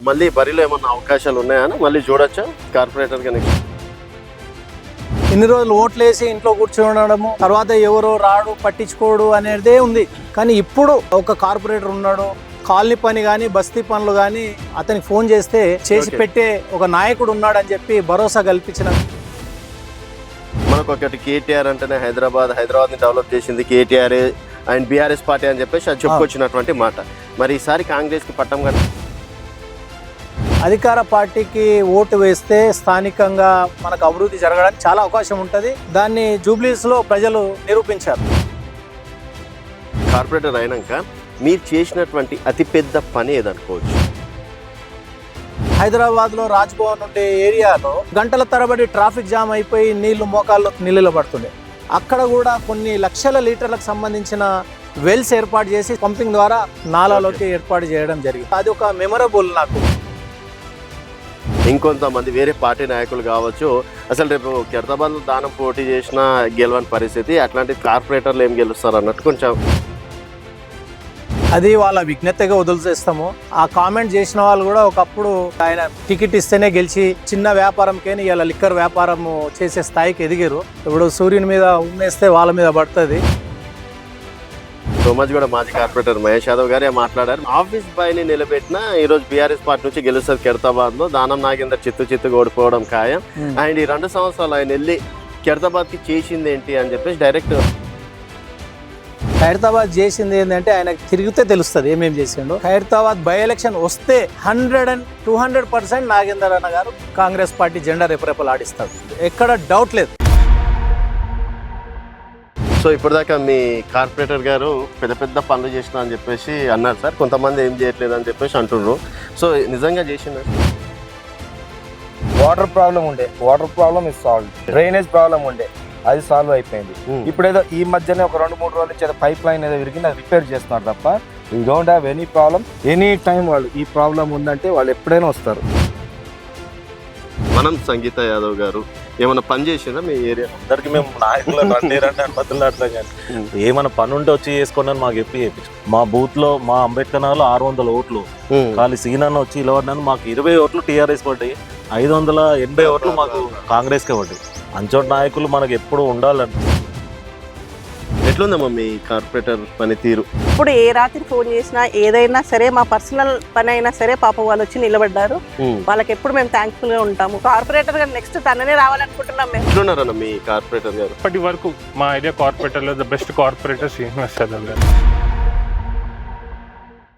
మళ్ళీ బరిలో ఏమన్నా అవకాశాలు ఉన్నాయా మళ్ళీ చూడొచ్చా కార్పొరేటర్ గా? ఇన్ని రోజులు ఓట్లేసి ఇంట్లో కూర్చోడము, తర్వాత ఎవరో రాడు పట్టించుకోడు అనేదే ఉంది. కానీ ఇప్పుడు ఒక కార్పొరేటర్ ఉన్నాడు, కాలనీ పని కానీ బస్తీ పనులు కానీ అతనికి ఫోన్ చేస్తే చేసి పెట్టే ఒక నాయకుడు ఉన్నాడని చెప్పి భరోసా కల్పించిన. మనకు ఒకటి కేటీఆర్ అంటేనే హైదరాబాద్ ని డెవలప్ చేసింది కేటీఆర్ అండ్ బీఆర్ఎస్ పార్టీ అని చెప్పేసి అది చెప్పుకొచ్చినటువంటి మాట. మరి ఈసారి కాంగ్రెస్ కి పట్టం కదా, అధికార పార్టీకి ఓటు వేస్తే స్థానికంగా మనకు అభివృద్ధి జరగడానికి చాలా అవకాశం ఉంటుంది. దాన్ని జూబ్లీస్ లో ప్రజలు నిరూపించారు. కార్పొరేటర్ అయినాక మీరు చేసినటువంటి అతిపెద్ద పని ఏదనుకోవచ్చు? హైదరాబాద్లో రాజ్భవన్ ఉండే ఏరియాలో గంటల తరబడి ట్రాఫిక్ జామ్ అయిపోయి నీళ్లు మోకాల్లో నీళ్ళు పడుతుండే. అక్కడ కూడా కొన్ని లక్షల లీటర్లకు సంబంధించిన వెల్స్ ఏర్పాటు చేసి పంపింగ్ ద్వారా నాలాలోకి ఏర్పాటు చేయడం జరిగింది. అది ఒక మెమరబుల్ నాకు. ఇంకొంతమంది వేరే పార్టీ నాయకులు కావచ్చు, అసలు రేపు ఖైరతాబాద్లో దానం పోటీ చేసినా గెలవని పరిస్థితి, అట్లాంటి కార్పొరేటర్లు ఏం గెలుస్తారు అన్నట్టు కొంచెం అది వాళ్ళ విజ్ఞతగా వదిలిచేస్తాము. ఆ కామెంట్ చేసిన వాళ్ళు కూడా ఒకప్పుడు ఆయన టికెట్ ఇస్తేనే గెలిచి చిన్న వ్యాపారంకైనా ఇలా లిక్కర్ వ్యాపారం చేసే స్థాయికి ఎదిగారు. ఇప్పుడు సూర్యుని మీద ఉమ్మేస్తే వాళ్ళ మీద పడుతుంది. సోమాజిగూడ మాజీ కార్పొరేటర్ మహేష్ యాదవ్ గారే మాట్లాడారు. ఆఫీస్ బాయ్ ని నిలబెట్టిన ఈ రోజు బీఆర్ఎస్ పార్టీ నుంచి గెలుస్తారు ఖైరతాబాద్ లో. దానం నాగేందర్ చిత్తు ఓడిపోవడం ఖాయం. అండ్ ఈ 2 సంవత్సరాలు ఆయన వెళ్ళి ఖైరతాబాద్ కి చేసింది ఏంటి అని చెప్పేసి డైరెక్ట్ ఖైరతాబాద్ చేసింది ఏంటంటే ఆయనకు తిరిగితే తెలుస్తుంది ఏమేమి చేసిండో. ఖైరతాబాద్ బై ఎలక్షన్ వస్తే 100 and 200% నాగేందర్ అన్న గారు కాంగ్రెస్ పార్టీ జెండా రెపరెపలు ఆడిస్తారు, ఎక్కడ డౌట్ లేదు. సో ఇప్పటిదాకా మీ కార్పొరేటర్ గారు పెద్ద పనులు చేసిన అని చెప్పేసి అన్నారు సార్. కొంతమంది ఏం చేయట్లేదు అని చెప్పేసి అంటున్నారు. సో నిజంగా చేసింది? వాటర్ ప్రాబ్లం ఉండే, water problem is solve. Drainage problem ఉండే, అది సాల్వ్ అయిపోయింది. ఇప్పుడు ఏదో ఈ మధ్యనే ఒక 2-3 రోజుల నుంచి పైప్ లైన్ ఏదో విరిగింది, అది రిపేర్ చేస్తున్నారు తప్ప we don't have any problem. Any time వాళ్ళు ఈ ప్రాబ్లం ఉందంటే వాళ్ళు ఎప్పుడైనా వస్తారు. మనం సంగీత యాదవ్ గారు ఏమైనా పని చేసిందా మీ ఏరియా? అందరికి మేము నాయకులు రండి అనుమతులు అర్థం కానీ ఏమైనా పని ఉంటే వచ్చి చేసుకోండి అని మాకు చెప్పి మా బూత్ లో మా అంబేద్కర్ నగర్లో 600 ఓట్లు ఖాళీ సీనన్న వచ్చి ఇలవడ్డాను. మాకు 20 ఓట్లు టీఆర్ఎస్ పడ్డాయి, 580 ఓట్లు మాకు కాంగ్రెస్కే పడ్డాయి. అంచోటి నాయకులు మనకు ఎప్పుడు ఉండాలంట. ఎట్లుందమ్మా మీ కార్పొరేటర్ పనితీరు? ఇప్పుడు ఏ రాత్రి ఫోన్ చేసినా ఏదైనా సరే, మా పర్సనల్ పని అయినా సరే పాపం వాళ్ళు వచ్చి నిలబడ్డారు. వాళ్ళకి ఎప్పుడు మేము థ్యాంక్ఫుల్ గా ఉంటాము. కార్పొరేటర్ గారు నెక్స్ట్ తననే రావాలనుకుంటున్నాం మేము. ఎట్లున్నారన్న మీ కార్పొరేటర్ గారు? ఇప్పటి వరకు మా ఏరియా కార్పొరేటర్ లో the best corporator Srinivas Yadav గారు.